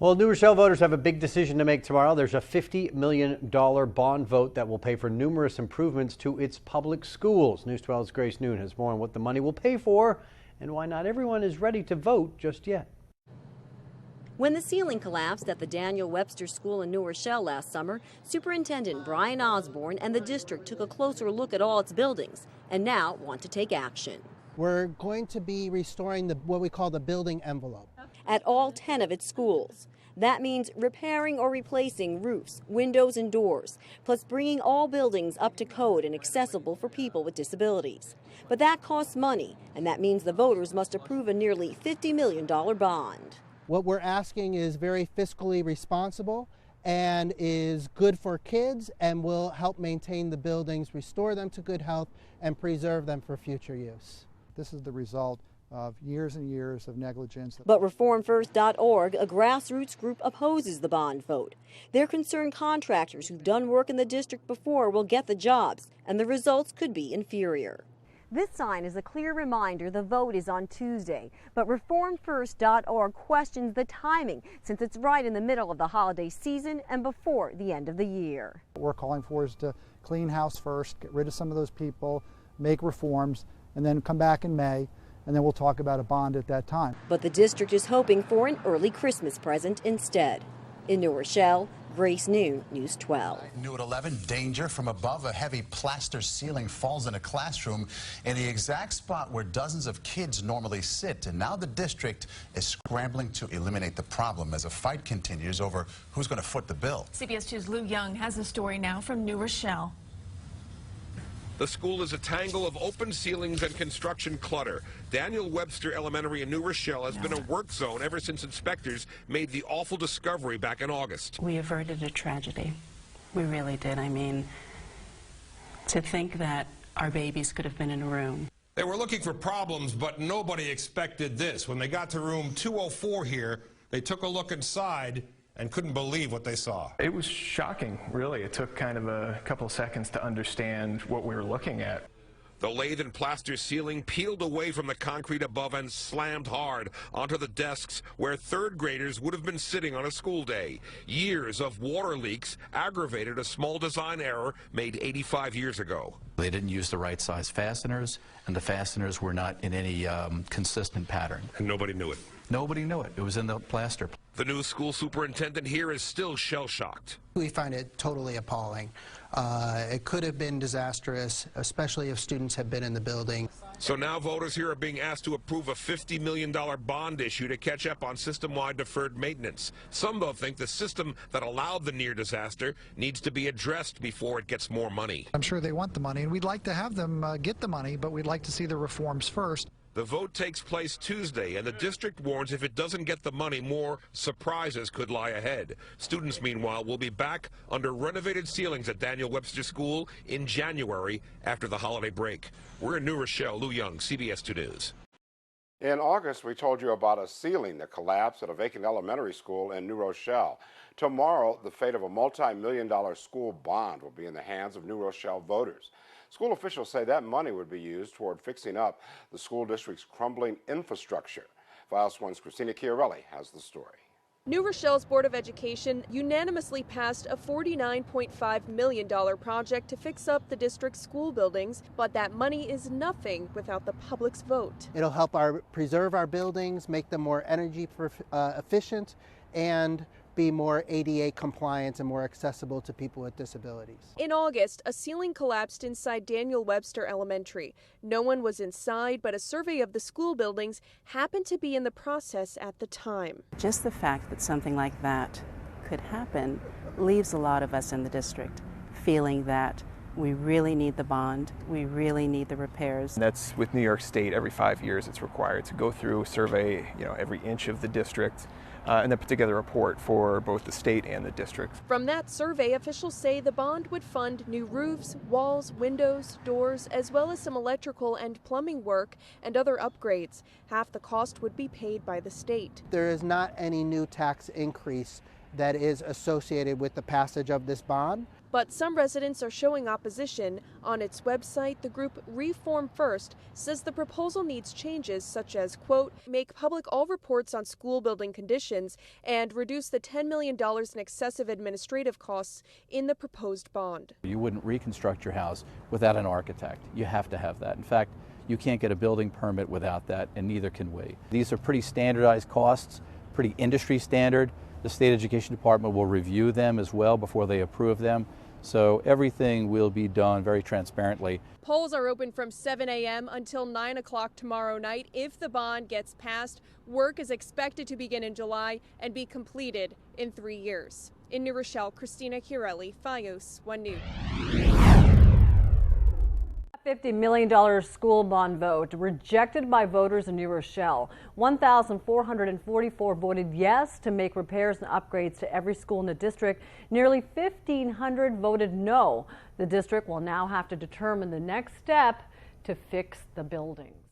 Well, New Rochelle voters have a big decision to make tomorrow. There's a $50 million bond vote that will pay for numerous improvements to its public schools. News 12's Grace Noon has more on what the money will pay for and why not everyone is ready to vote just yet. When the ceiling collapsed at the Daniel Webster School in New Rochelle last summer, Superintendent Brian Osborne and the district took a closer look at all its buildings and now want to take action. We're going to be restoring what we call the building envelope at all 10 of its schools. That means repairing or replacing roofs, windows, and doors, plus bringing all buildings up to code and accessible for people with disabilities. But that costs money, and that means the voters must approve a nearly $50 million bond. What we're asking is very fiscally responsible and is good for kids and will help maintain the buildings, restore them to good health, and preserve them for future use. This is the result of years and years of negligence. But ReformFirst.org, a grassroots group, opposes the bond vote. They're concerned contractors who've done work in the district before will get the jobs, and the results could be inferior. This sign is a clear reminder the vote is on Tuesday, but ReformFirst.org questions the timing since it's right in the middle of the holiday season and before the end of the year. What we're calling for is to clean house first, get rid of some of those people, make reforms, and then come back in May, and then we'll talk about a bond at that time. But the district is hoping for an early Christmas present instead. In New Rochelle, Grace Noon, News 12. New at 11, danger from above. A heavy plaster ceiling falls in a classroom in the exact spot where dozens of kids normally sit. And now the district is scrambling to eliminate the problem as a fight continues over who's going to foot the bill. CBS 2's Lou Young has the story now from New Rochelle. The school is a tangle of open ceilings and construction clutter. Daniel Webster Elementary in New Rochelle has been a work zone ever since inspectors made the awful discovery back in August. We averted a tragedy. We really did. I mean, to think that our babies could have been in a room. They were looking for problems, but nobody expected this. When they got to room 204 here, they took a look inside and couldn't believe what they saw. It was shocking, really. It took kind of a couple of seconds to understand what we were looking at. The lathe and plaster ceiling peeled away from the concrete above and slammed hard onto the desks where third graders would have been sitting on a school day. Years of water leaks aggravated a small design error made 85 years ago. They didn't use the right size fasteners, and the fasteners were not in any consistent pattern. And nobody knew it. Nobody knew it. It was in the plaster. The new school superintendent here is still shell-shocked. We find it totally appalling. It could have been disastrous, especially if students had been in the building. So now voters here are being asked to approve a $50 million bond issue to catch up on system-wide deferred maintenance. Some, though, think the system that allowed the near disaster needs to be addressed before it gets more money. I'm sure they want the money, and we'd like to have them get the money, but we'd like to see the reforms first. The vote takes place Tuesday, and the district warns if it doesn't get the money, more surprises could lie ahead. Students, meanwhile, will be back under renovated ceilings at Daniel Webster School in January after the holiday break. We're in New Rochelle. Lou Young, CBS 2 News. In August, we told you about a ceiling that collapsed at a vacant elementary school in New Rochelle. Tomorrow, the fate of a multi-million-dollar school bond will be in the hands of New Rochelle voters. School officials say that money would be used toward fixing up the school district's crumbling infrastructure. Files 1's Christina Chiarelli has the story. New Rochelle's Board of Education unanimously passed a $49.5 million project to fix up the district's school buildings, but that money is nothing without the public's vote. It'll help preserve our buildings, make them more energy efficient, and be more ADA compliant and more accessible to people with disabilities. In August, a ceiling collapsed inside Daniel Webster Elementary. No one was inside, but a survey of the school buildings happened to be in the process at the time. Just the fact that something like that could happen leaves a lot of us in the district feeling that we really need the bond, we really need the repairs. And that's with New York State. Every 5 years it's required to go through, survey, every inch of the district, and then put together a report for both the state and the district. From that survey, officials say the bond would fund new roofs, walls, windows, doors, as well as some electrical and plumbing work and other upgrades. Half the cost would be paid by the state. There is not any new tax increase that is associated with the passage of this bond. But some residents are showing opposition. On its website, the group Reform First says the proposal needs changes such as, quote, make public all reports on school building conditions and reduce the $10 million in excessive administrative costs in the proposed bond. You wouldn't reconstruct your house without an architect. You have to have that. In fact, you can't get a building permit without that, and neither can we. These are pretty standardized costs, pretty industry standard. The State Education Department will review them as well before they approve them. So everything will be done very transparently. Polls are open from 7 a.m. until 9 o'clock tomorrow night. If the bond gets passed, work is expected to begin in July and be completed in 3 years. In New Rochelle, Christina Chiarelli, FiOS 1 News. $50 million school bond vote rejected by voters in New Rochelle. 1,444 voted yes to make repairs and upgrades to every school in the district. Nearly 1,500 voted no. The district will now have to determine the next step to fix the buildings.